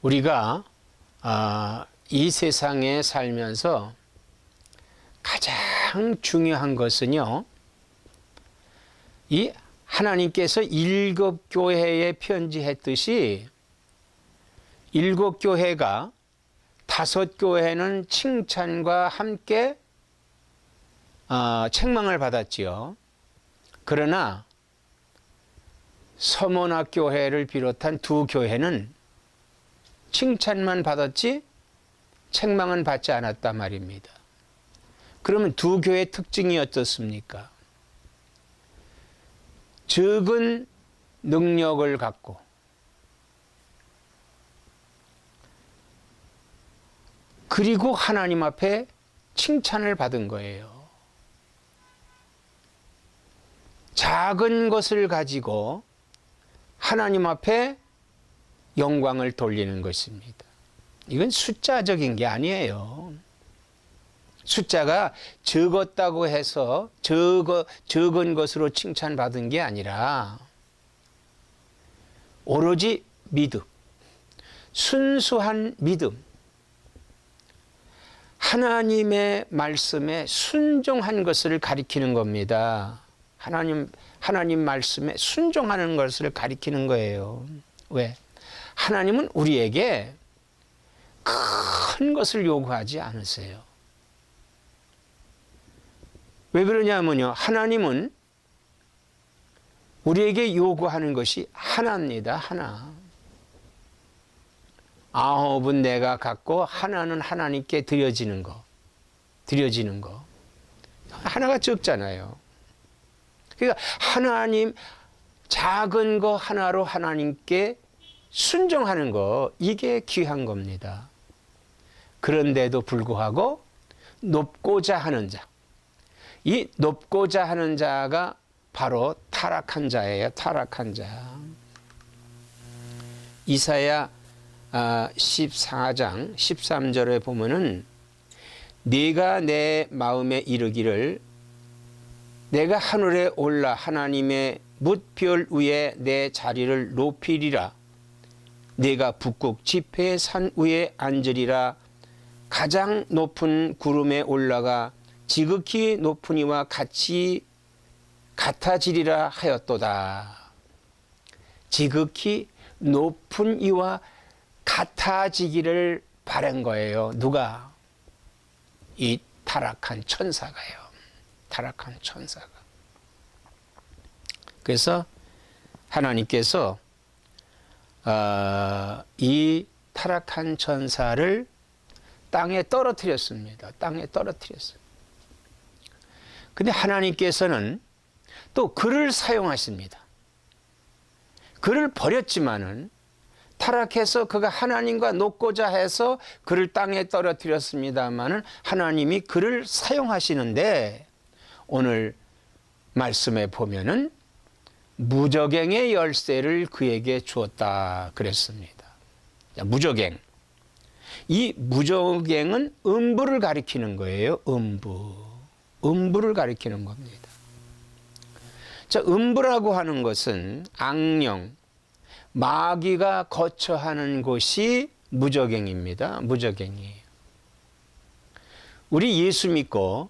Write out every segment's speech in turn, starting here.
우리가 이 세상에 살면서 가장 중요한 것은요, 이 하나님께서 일곱 교회에 편지했듯이 일곱 교회가 다섯 교회는 칭찬과 함께 책망을 받았지요. 그러나 서문학 교회를 비롯한 두 교회는 칭찬만 받았지 책망은 받지 않았단 말입니다. 그러면 두 교회의 특징이 어떻습니까? 적은 능력을 갖고 그리고 하나님 앞에 칭찬을 받은 거예요. 작은 것을 가지고 하나님 앞에 영광을 돌리는 것입니다. 이건 숫자적인 게 아니에요. 숫자가 적었다고 해서 적은 것으로 칭찬받은 게 아니라 오로지 믿음, 순수한 믿음, 하나님의 말씀에 순종한 것을 가리키는 겁니다. 하나님 말씀에 순종하는 것을 가리키는 거예요. 왜? 하나님은 우리에게 큰 것을 요구하지 않으세요. 왜 그러냐면요, 하나님은 우리에게 요구하는 것이 하나입니다. 하나. 9은 내가 갖고 하나는 하나님께 드려지는 거. 하나가 적잖아요. 그러니까 하나님 작은 거 하나로 하나님께 순종하는 거, 이게 귀한 겁니다. 그런데도 불구하고 높고자 하는 자, 이 높고자 하는 자가 바로 타락한 자예요. 타락한 자. 이사야 14장 13절에 보면은 네가 내 마음에 이르기를 내가 하늘에 올라 하나님의 뭇별 위에 내 자리를 높이리라. 네가 북극 지폐의 산 위에 앉으리라. 가장 높은 구름에 올라가 지극히 높은 이와 같이 같아지리라 하였도다. 지극히 높은 이와 같아지기를 바란 거예요. 누가? 이 타락한 천사가요. 타락한 천사가. 그래서 하나님께서 이 타락한 천사를 땅에 떨어뜨렸습니다. 땅에 떨어뜨렸어요. 근데 하나님께서는 또 그를 사용하십니다. 그를 버렸지만은 타락해서 그가 하나님과 높고자 해서 그를 땅에 떨어뜨렸습니다만은 하나님이 그를 사용하시는데 오늘 말씀에 보면은 무저갱의 열쇠를 그에게 주었다 그랬습니다. 무저갱. 이 무저갱은 음부를 가리키는 거예요. 음부를 가리키는 겁니다. 자, 음부라고 하는 것은 악령, 마귀가 거처하는 곳이 무저갱입니다. 무저갱이에요. 우리 예수 믿고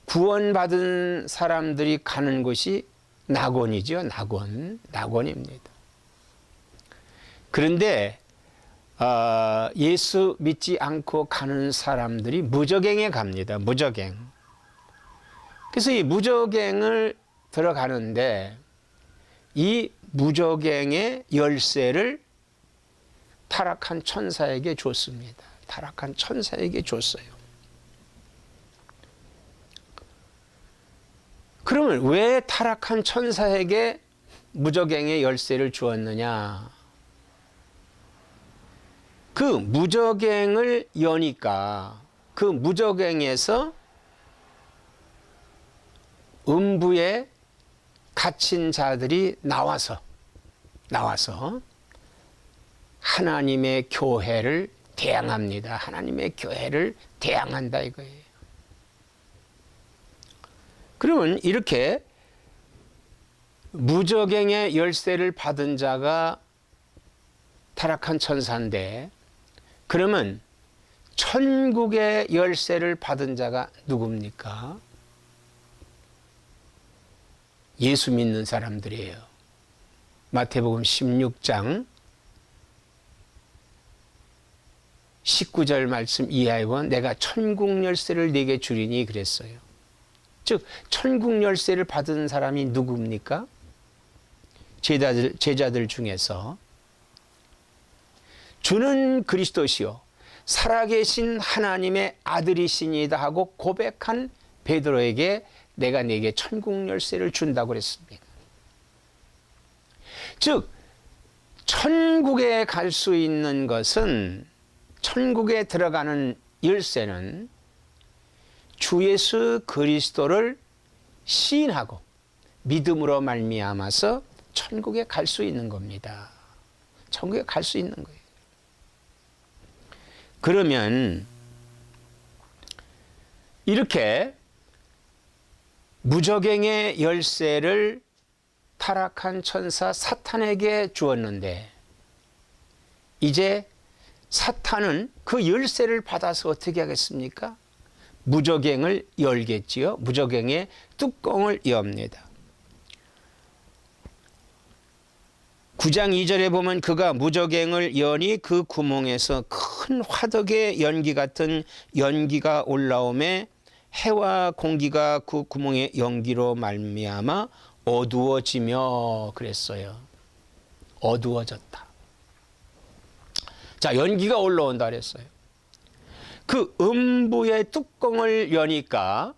구원받은 사람들이 가는 곳이 낙원이죠. 낙원입니다. 그런데 예수 믿지 않고 가는 사람들이 무저갱에 갑니다. 무저갱. 그래서 이 무저갱을 들어가는데 이 무저갱의 열쇠를 타락한 천사에게 줬습니다. 타락한 천사에게 줬어요. 그러면 왜 타락한 천사에게 무저갱의 열쇠를 주었느냐? 그 무저갱을 여니까 그 무저갱에서 음부에 갇힌 자들이 나와서 하나님의 교회를 대항합니다. 하나님의 교회를 대항한다 이거예요. 그러면 이렇게 무저갱의 열쇠를 받은 자가 타락한 천사인데 그러면 천국의 열쇠를 받은 자가 누굽니까? 예수 믿는 사람들이에요. 마태복음 16장 19절 말씀 이하에 보면 내가 천국 열쇠를 네게 주리니 그랬어요. 즉 천국 열쇠를 받은 사람이 누굽니까? 제자들 중에서 주는 그리스도시요 살아계신 하나님의 아들이시니다 하고 고백한 베드로에게 내가 네게 천국 열쇠를 준다고 그랬습니다. 즉 천국에 갈 수 있는 것은, 천국에 들어가는 열쇠는 주 예수 그리스도를 시인하고 믿음으로 말미암아서 천국에 갈 수 있는 겁니다. 천국에 갈 수 있는 거예요. 그러면 이렇게 무저갱의 열쇠를 타락한 천사 사탄에게 주었는데, 이제 사탄은 그 열쇠를 받아서 어떻게 하겠습니까? 무저갱을 열겠지요. 무저갱의 뚜껑을 엽니다. 9장 2절에 보면 그가 무저갱을 여니 그 구멍에서 큰 화덕의 연기 같은 연기가 올라오매 해와 공기가 그 구멍의 연기로 말미암아 어두워지며 그랬어요. 어두워졌다. 자, 연기가 올라온다 그랬어요. 그 음부의 뚜껑을 여니까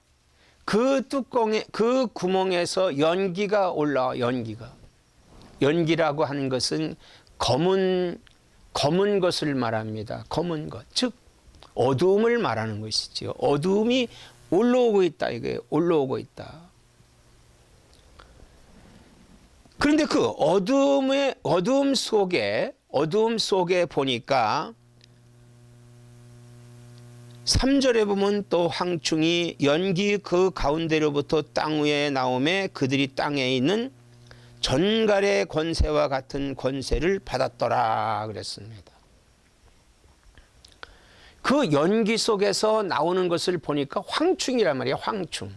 그 뚜껑에, 그 구멍에서 연기가 올라와. 연기라고 하는 것은 검은 것을 말합니다. 검은 것, 즉 어두움을 말하는 것이지요. 어두움이 올라오고 있다, 이거예요. 올라오고 있다. 그런데 그 어두움 속에 보니까 3절에 보면 또 황충이 연기 그 가운데로부터 땅 위에 나오매 그들이 땅에 있는 전갈의 권세와 같은 권세를 받았더라 그랬습니다. 그 연기 속에서 나오는 것을 보니까 황충이란 말이에요. 황충.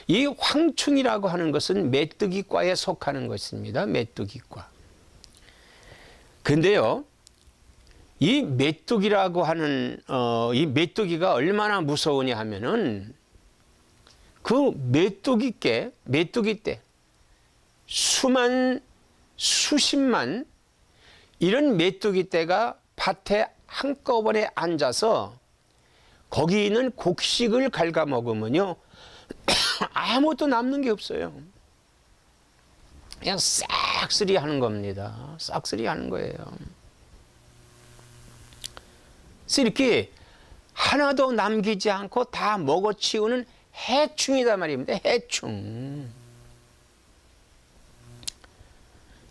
이 황충이라고 하는 것은 메뚜기과에 속하는 것입니다. 메뚜기과. 근데요, 이 메뚜기라고 하는 이 메뚜기가 얼마나 무서우냐 하면은 그 메뚜기 때 수십만 이런 메뚜기 떼가 밭에 한꺼번에 앉아서 거기 있는 곡식을 갉아먹으면요 아무것도 남는 게 없어요. 그냥 싹쓸이 하는 겁니다. 싹쓸이 하는 거예요. 그래서 이렇게 하나도 남기지 않고 다 먹어치우는 해충이다 말입니다. 해충.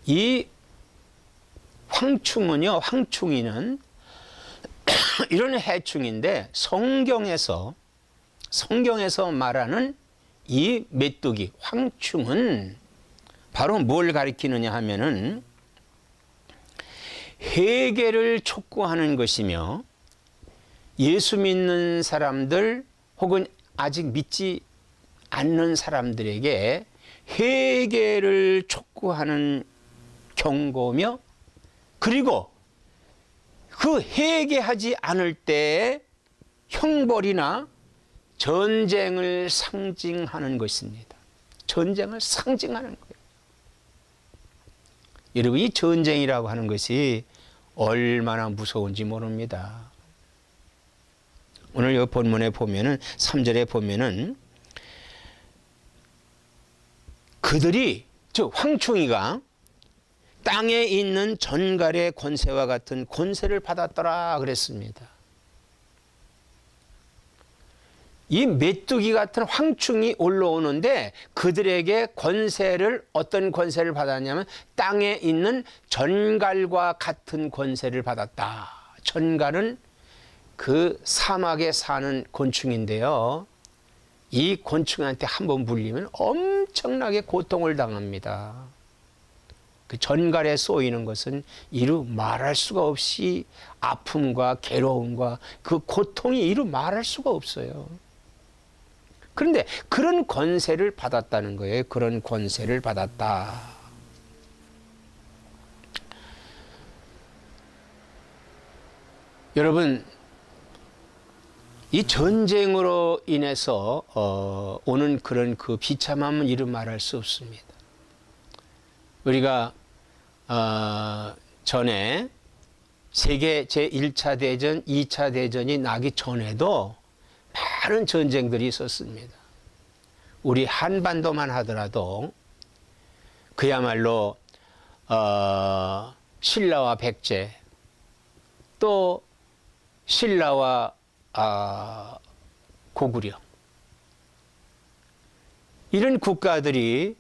이 황충은요, 황충이는 이런 해충인데 성경에서 말하는 이 메뚜기 황충은 바로 뭘 가리키느냐 하면은 회개를 촉구하는 것이며 예수 믿는 사람들 혹은 아직 믿지 않는 사람들에게 회개를 촉구하는 경고며, 그리고 그 회개하지 않을 때의 형벌이나 전쟁을 상징하는 것입니다. 전쟁을 상징하는 거예요. 여러분, 이 전쟁이라고 하는 것이 얼마나 무서운지 모릅니다. 오늘 이 본문에 보면은 3절에 보면은 그들이, 즉 황충이가 땅에 있는 전갈의 권세와 같은 권세를 받았더라 그랬습니다. 이 메뚜기 같은 황충이 올라오는데 그들에게 권세를, 어떤 권세를 받았냐면 땅에 있는 전갈과 같은 권세를 받았다. 전갈은 그 사막에 사는 곤충인데요. 이 곤충한테 한번 물리면 엄청나게 고통을 당합니다. 그 전갈에 쏘이는 것은 이루 말할 수가 없이 아픔과 괴로움과 그 고통이 이루 말할 수가 없어요. 그런데 그런 권세를 받았다는 거예요. 그런 권세를 받았다. 여러분, 이 전쟁으로 인해서 오는 그런 그 비참함은 이루 말할 수 없습니다. 우리가 전에 세계 제1차 대전, 2차 대전이 나기 전에도 많은 전쟁들이 있었습니다. 우리 한반도만 하더라도 그야말로 신라와 백제, 또 신라와 고구려, 이런 국가들이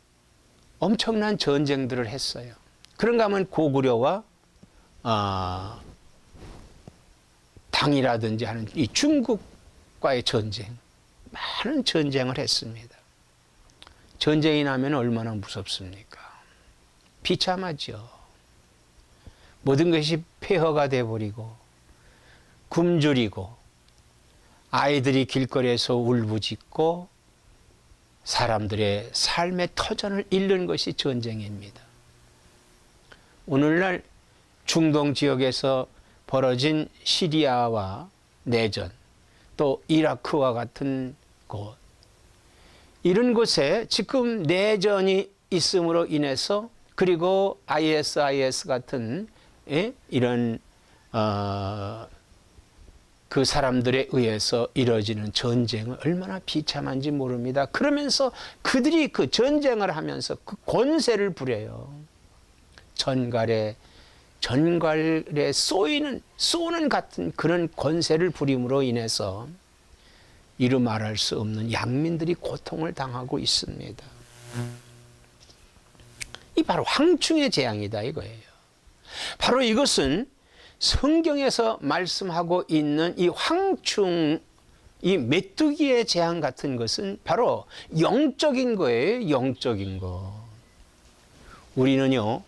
엄청난 전쟁들을 했어요. 그런가 하면 고구려와 당이라든지 하는 이 중국과의 전쟁, 많은 전쟁을 했습니다. 전쟁이 나면 얼마나 무섭습니까? 비참하죠. 모든 것이 폐허가 돼버리고 굶주리고 아이들이 길거리에서 울부짖고 사람들의 삶의 터전을 잃는 것이 전쟁입니다. 오늘날 중동 지역에서 벌어진 시리아와 내전, 또 이라크와 같은 곳, 이런 곳에 지금 내전이 있음으로 인해서, 그리고 IS 같은 이런 그 사람들에 의해서 이루어지는 전쟁은 얼마나 비참한지 모릅니다. 그러면서 그들이 그 전쟁을 하면서 그 권세를 부려요. 전갈에 쏘는 같은 그런 권세를 부림으로 인해서 이루 말할 수 없는 양민들이 고통을 당하고 있습니다. 이 바로 황충의 재앙이다 이거예요. 바로 이것은 성경에서 말씀하고 있는 이 황충, 이 메뚜기의 재앙 같은 것은 바로 영적인 거예요. 영적인 거. 우리는요,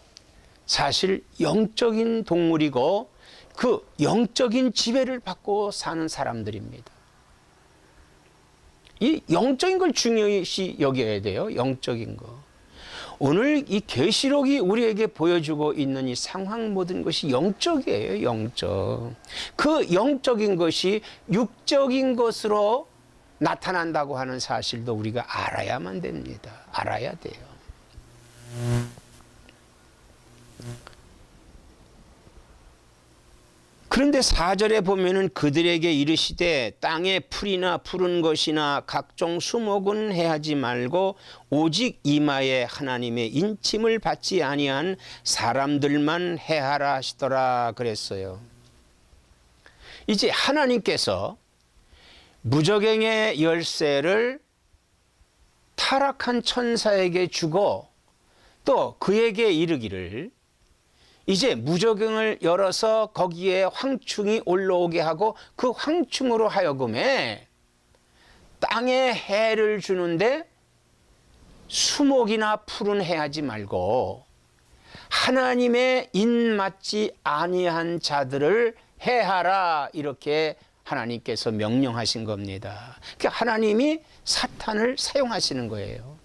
사실 영적인 동물이고 그 영적인 지배를 받고 사는 사람들입니다. 이 영적인 걸 중요시 여겨야 돼요. 영적인 거. 오늘 이 계시록이 우리에게 보여주고 있는 이 상황, 모든 것이 영적이에요. 영적. 그 영적인 것이 육적인 것으로 나타난다고 하는 사실도 우리가 알아야만 됩니다. 알아야 돼요. 그런데 4절에 보면은 그들에게 이르시되 땅에 풀이나 푸른 것이나 각종 수목은 해하지 말고 오직 이마에 하나님의 인침을 받지 아니한 사람들만 해하라 하시더라 그랬어요. 이제 하나님께서 무저갱의 열쇠를 타락한 천사에게 주고 또 그에게 이르기를 이제 무저갱을 열어서 거기에 황충이 올라오게 하고 그 황충으로 하여금에 땅에 해를 주는데 수목이나 풀은 해하지 말고 하나님의 인맞지 아니한 자들을 해하라, 이렇게 하나님께서 명령하신 겁니다. 그러니까 하나님이 사탄을 사용하시는 거예요.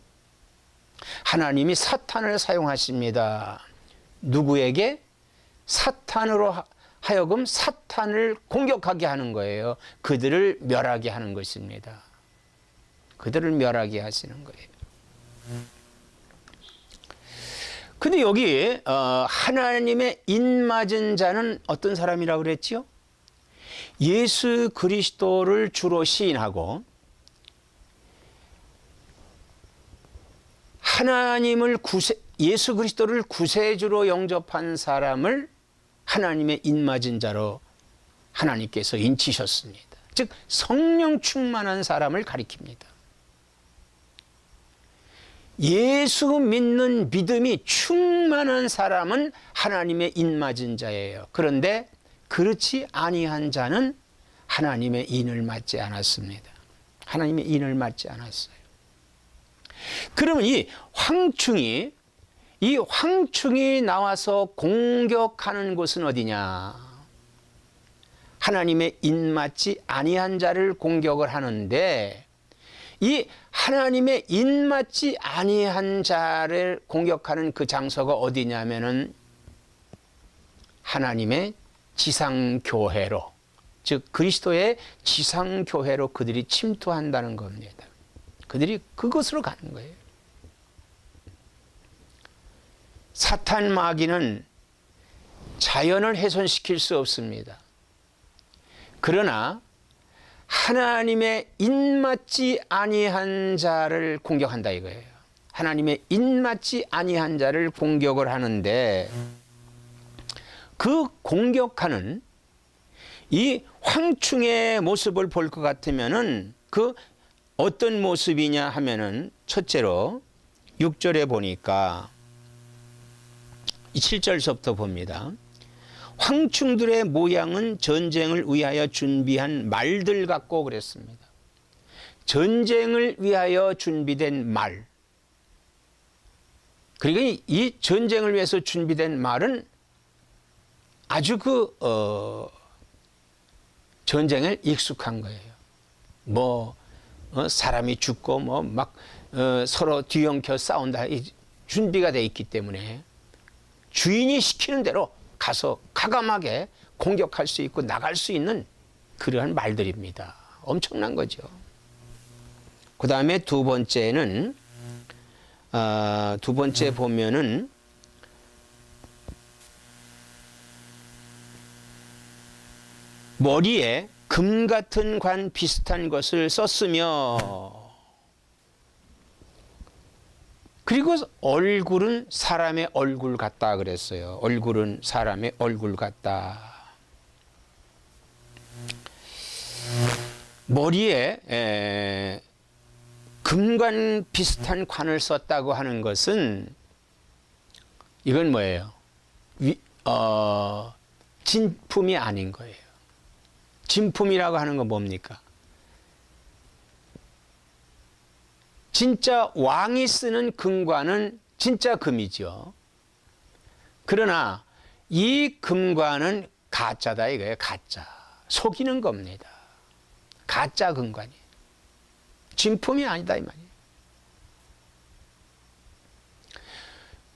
하나님이 사탄을 사용하십니다. 누구에게? 사탄으로 하여금 사탄을 공격하게 하는 거예요. 그들을 멸하게 하는 것입니다. 그들을 멸하게 하시는 거예요. 근데 여기 하나님의 인맞은 자는 어떤 사람이라고 그랬지요? 예수 그리스도를 주로 시인하고 예수 그리스도를 구세주로 영접한 사람을 하나님의 인맞은 자로 하나님께서 인치셨습니다. 즉 성령 충만한 사람을 가리킵니다. 예수 믿는 믿음이 충만한 사람은 하나님의 인맞은 자예요. 그런데 그렇지 아니한 자는 하나님의 인을 맞지 않았습니다. 하나님의 인을 맞지 않았어요. 그러면 이 황충이 이 황충이 나와서 공격하는 곳은 어디냐? 하나님의 인맞지 아니한 자를 공격을 하는데, 이 하나님의 인맞지 아니한 자를 공격하는 그 장소가 어디냐면은 하나님의 지상교회로, 즉 그리스도의 지상교회로 그들이 침투한다는 겁니다. 그들이 그곳으로 가는 거예요. 사탄 마귀는 자연을 훼손시킬 수 없습니다. 그러나 하나님의 인맞지 아니한 자를 공격한다 이거예요. 하나님의 인맞지 아니한 자를 공격을 하는데, 그 공격하는 이 황충의 모습을 볼 것 같으면은 그 어떤 모습이냐 하면은, 첫째로 6절에 보니까 7절서부터 봅니다. 황충들의 모양은 전쟁을 위하여 준비한 말들 같고 그랬습니다. 전쟁을 위하여 준비된 말. 그리고 이 전쟁을 위해서 준비된 말은 아주 전쟁에 익숙한 거예요. 사람이 죽고 서로 뒤엉켜 싸운다. 준비가 돼 있기 때문에 주인이 시키는 대로 가서 과감하게 공격할 수 있고 나갈 수 있는 그러한 말들입니다. 엄청난 거죠. 그 다음에 두 번째 보면은 머리에 금 같은 관 비슷한 것을 썼으며, 그리고 얼굴은 사람의 얼굴 같다 그랬어요. 얼굴은 사람의 얼굴 같다. 머리에 금관 비슷한 관을 썼다고 하는 것은, 이건 뭐예요? 진품이 아닌 거예요. 진품이라고 하는 건 뭡니까? 진짜 왕이 쓰는 금관은 진짜 금이죠. 그러나 이 금관은 가짜다 이거예요. 가짜. 속이는 겁니다. 가짜 금관이. 진품이 아니다 이 말이에요.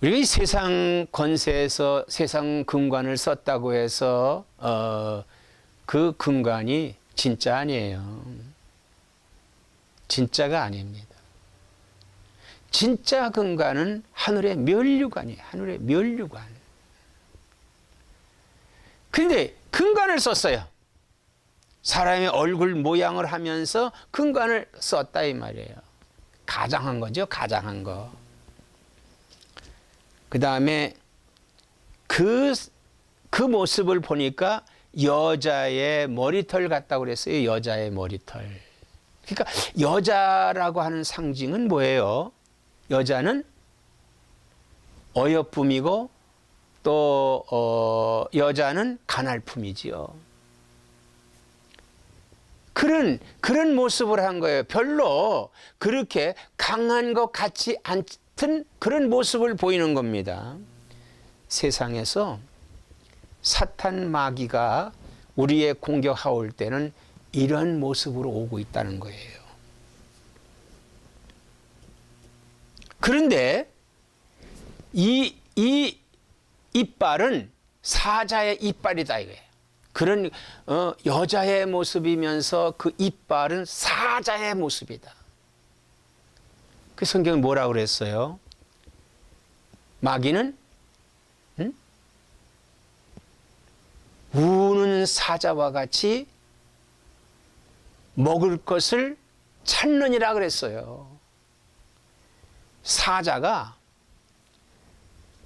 우리가 이 세상 권세에서 세상 금관을 썼다고 해서 그 금관이 진짜 아니에요. 진짜가 아닙니다. 진짜 금관은 하늘의 면류관이에요. 하늘의 면류관. 그런데 금관을 썼어요. 사람의 얼굴 모양을 하면서 금관을 썼다 이 말이에요. 가장한 거죠. 가장한 거. 그 다음에 그 모습을 보니까 여자의 머리털 같다고 그랬어요. 여자의 머리털. 그러니까 여자라고 하는 상징은 뭐예요? 여자는 어여쁨이고 또 여자는 가날품이지요. 그런 모습을 한 거예요. 별로 그렇게 강한 것 같지 않던 그런 모습을 보이는 겁니다. 세상에서 사탄 마귀가 우리의 공격하고 올 때는 이런 모습으로 오고 있다는 거예요. 그런데 이 이빨은 사자의 이빨이다 이거예요. 그런 여자의 모습이면서 그 이빨은 사자의 모습이다. 그 성경은 뭐라고 그랬어요? 마귀는 우는 사자와 같이 먹을 것을 찾느니라 그랬어요. 사자가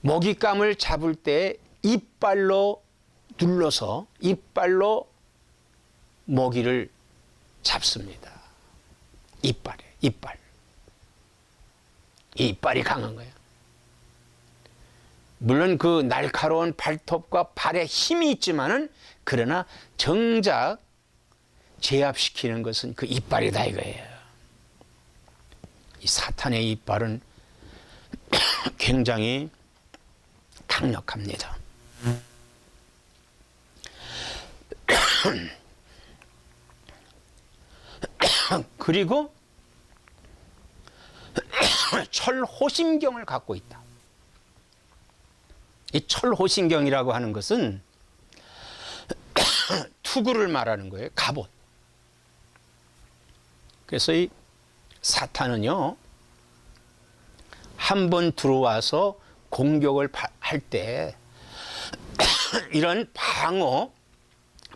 먹잇감을 잡을 때 이빨로 눌러서 이빨로 먹이를 잡습니다. 이빨에 이빨. 이빨이 강한 거예요. 물론 그 날카로운 발톱과 발에 힘이 있지만은 그러나 정작 제압시키는 것은 그 이빨이다 이거예요. 이 사탄의 이빨은 굉장히 강력합니다. 그리고 철호심경을 갖고 있다. 이 철호심경이라고 하는 것은 투구를 말하는 거예요. 갑옷. 그래서 이 사탄은요, 한번 들어와서 공격을 할 때 이런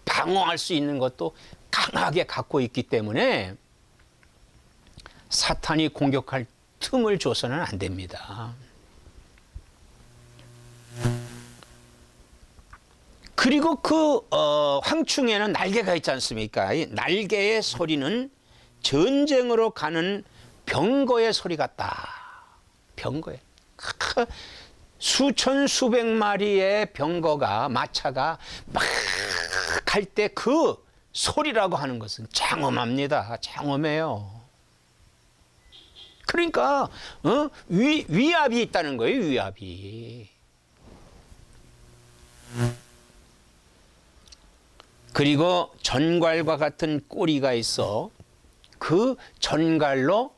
방어할 수 있는 것도 강하게 갖고 있기 때문에 사탄이 공격할 틈을 줘서는 안 됩니다. 그리고 그 황충에는 날개가 있지 않습니까? 이 날개의 소리는 전쟁으로 가는 병거의 소리 같다. 병거에 수천 수백 마리의 병거가 마차가 막 갈 때 그 소리라고 하는 것은 장엄합니다. 장엄해요. 그러니까 위압이 있다는 거예요. 위압이. 그리고 전갈과 같은 꼬리가 있어 그 전갈로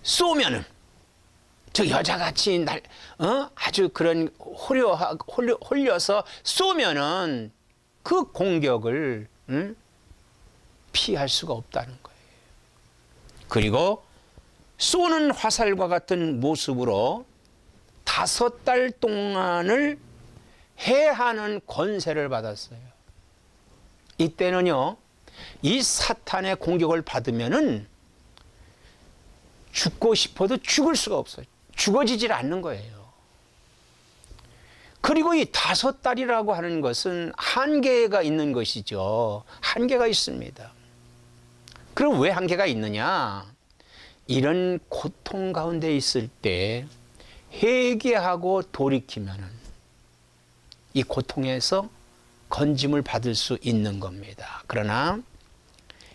쏘면은 저 여자같이 아주 그런 홀려서 쏘면은 그 공격을 피할 수가 없다는 거예요. 그리고 쏘는 화살과 같은 모습으로 5달 동안을 해하는 권세를 받았어요. 이때는요, 이 사탄의 공격을 받으면은 죽고 싶어도 죽을 수가 없어요. 죽어지질 않는 거예요. 그리고 이 5달이라고 하는 것은 한계가 있는 것이죠. 한계가 있습니다. 그럼 왜 한계가 있느냐? 이런 고통 가운데 있을 때 회개하고 돌이키면은 이 고통에서 건짐을 받을 수 있는 겁니다. 그러나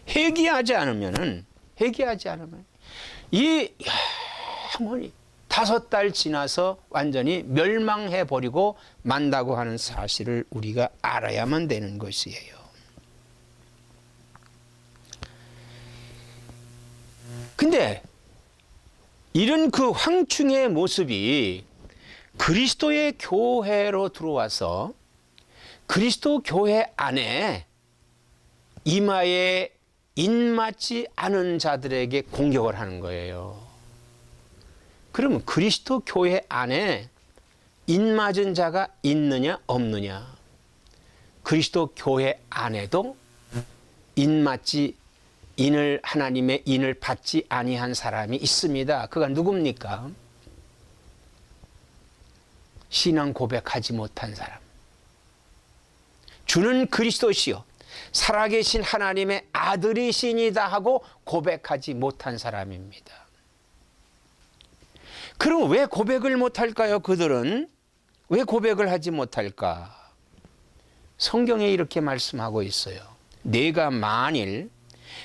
회개하지 않으면 이 영혼이 5달 지나서 완전히 멸망해 버리고 만다고 하는 사실을 우리가 알아야만 되는 것이에요. 근데 이런 그 황충의 모습이 그리스도의 교회로 들어와서 그리스도 교회 안에 이마에 인맞지 않은 자들에게 공격을 하는 거예요. 그러면 그리스도 교회 안에 인맞은 자가 있느냐 없느냐? 그리스도 교회 안에도 하나님의 인을 받지 아니한 사람이 있습니다. 그가 누굽니까? 신앙 고백하지 못한 사람. 주는 그리스도시요 살아계신 하나님의 아들이시니다 하고 고백하지 못한 사람입니다. 그럼 왜 고백을 못할까요? 그들은 왜 고백을 하지 못할까? 성경에 이렇게 말씀하고 있어요. 내가 만일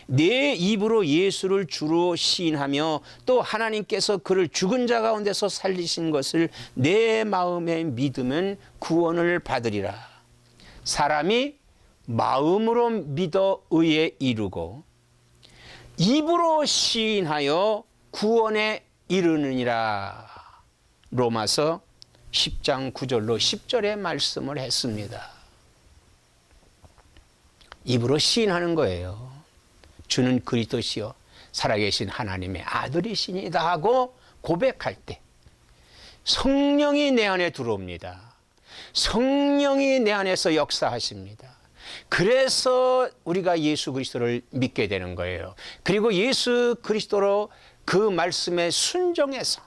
내 입으로 예수를 주로 시인하며 또 하나님께서 그를 죽은 자 가운데서 살리신 것을 내 마음에 믿으면 구원을 받으리라. 사람이 마음으로 믿어 의에 이르고 입으로 시인하여 구원에 이르느니라. 로마서 10장 9절로 10절의 말씀을 했습니다. 입으로 시인하는 거예요. 주는 그리스도시요 살아계신 하나님의 아들이시니다 하고 고백할 때 성령이 내 안에 들어옵니다. 성령이 내 안에서 역사하십니다. 그래서 우리가 예수 그리스도를 믿게 되는 거예요. 그리고 예수 그리스도로 그 말씀에 순종해서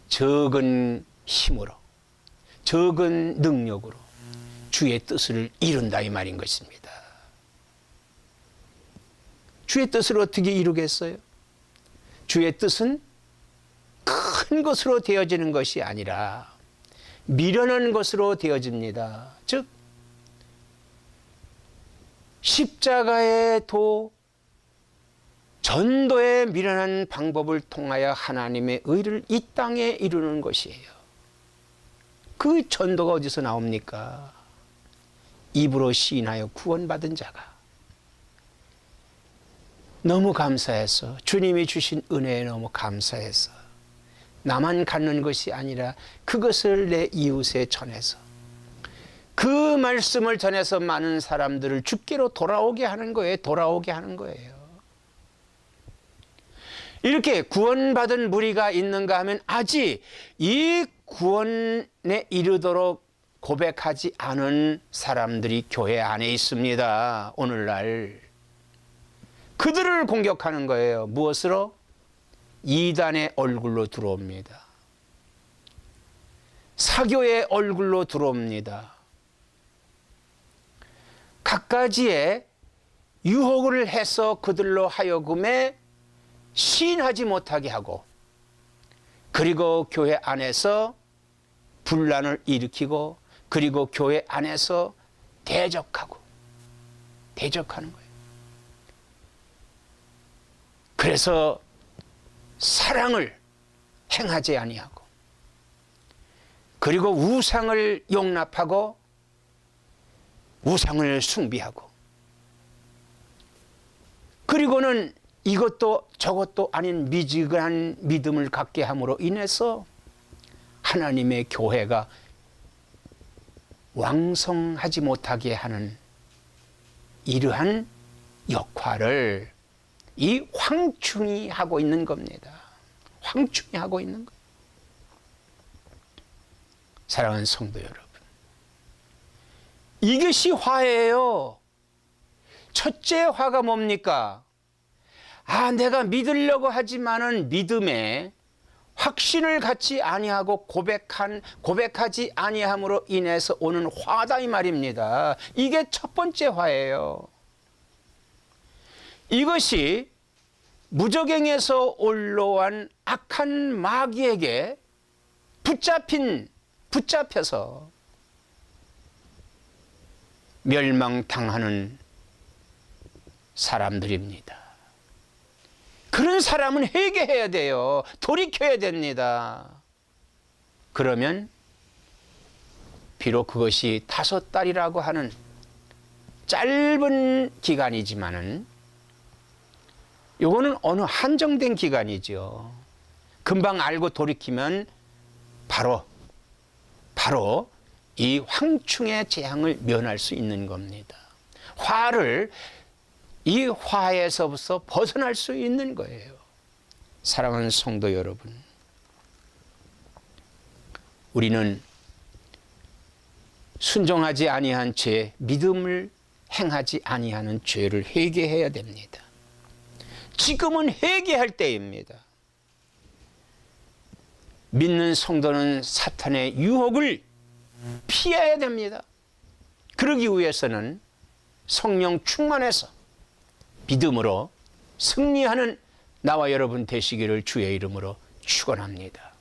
적은 힘으로 적은 능력으로 주의 뜻을 이룬다 이 말인 것입니다. 주의 뜻을 어떻게 이루겠어요? 주의 뜻은 큰 것으로 되어지는 것이 아니라 미련한 것으로 되어집니다. 즉 십자가의 도 전도에 미련한 방법을 통하여 하나님의 의를 이 땅에 이루는 것이에요. 그 전도가 어디서 나옵니까? 입으로 시인하여 구원받은 자가 너무 감사해서, 주님이 주신 은혜에 너무 감사해서 나만 갖는 것이 아니라 그것을 내 이웃에 전해서 그 말씀을 전해서 많은 사람들을 주께로 돌아오게 하는 거예요. 돌아오게 하는 거예요. 이렇게 구원받은 무리가 있는가 하면 아직 이 구원에 이르도록 고백하지 않은 사람들이 교회 안에 있습니다. 오늘날 그들을 공격하는 거예요. 무엇으로? 이단의 얼굴로 들어옵니다. 사교의 얼굴로 들어옵니다. 갖가지의 유혹을 해서 그들로 하여금에 시인하지 못하게 하고, 그리고 교회 안에서 분란을 일으키고, 그리고 교회 안에서 대적하는 거예요. 그래서 사랑을 행하지 아니하고, 그리고 우상을 용납하고 우상을 숭배하고, 그리고는 이것도 저것도 아닌 미지근한 믿음을 갖게 함으로 인해서 하나님의 교회가 왕성하지 못하게 하는 이러한 역할을 이 황충이 하고 있는 겁니다. 황충이 하고 있는 거예요. 사랑하는 성도 여러분, 이것이 화예요. 첫째 화가 뭡니까? 내가 믿으려고 하지만은 믿음에 확신을 갖지 아니하고 고백하지 아니함으로 인해서 오는 화다 이 말입니다. 이게 첫 번째 화예요. 이것이 무저갱에서 올라온 악한 마귀에게 붙잡혀서 멸망당하는 사람들입니다. 그런 사람은 회개해야 돼요. 돌이켜야 됩니다. 그러면 비록 그것이 5달이라고 하는 짧은 기간이지만은 요거는 어느 한정된 기간이죠. 금방 알고 돌이키면 바로 이 황충의 재앙을 면할 수 있는 겁니다. 이 화에서부터 벗어날 수 있는 거예요. 사랑하는 성도 여러분, 우리는 순종하지 아니한 죄, 믿음을 행하지 아니하는 죄를 회개해야 됩니다. 지금은 회개할 때입니다. 믿는 성도는 사탄의 유혹을 피해야 됩니다. 그러기 위해서는 성령 충만해서 믿음으로 승리하는 나와 여러분 되시기를 주의 이름으로 축원합니다.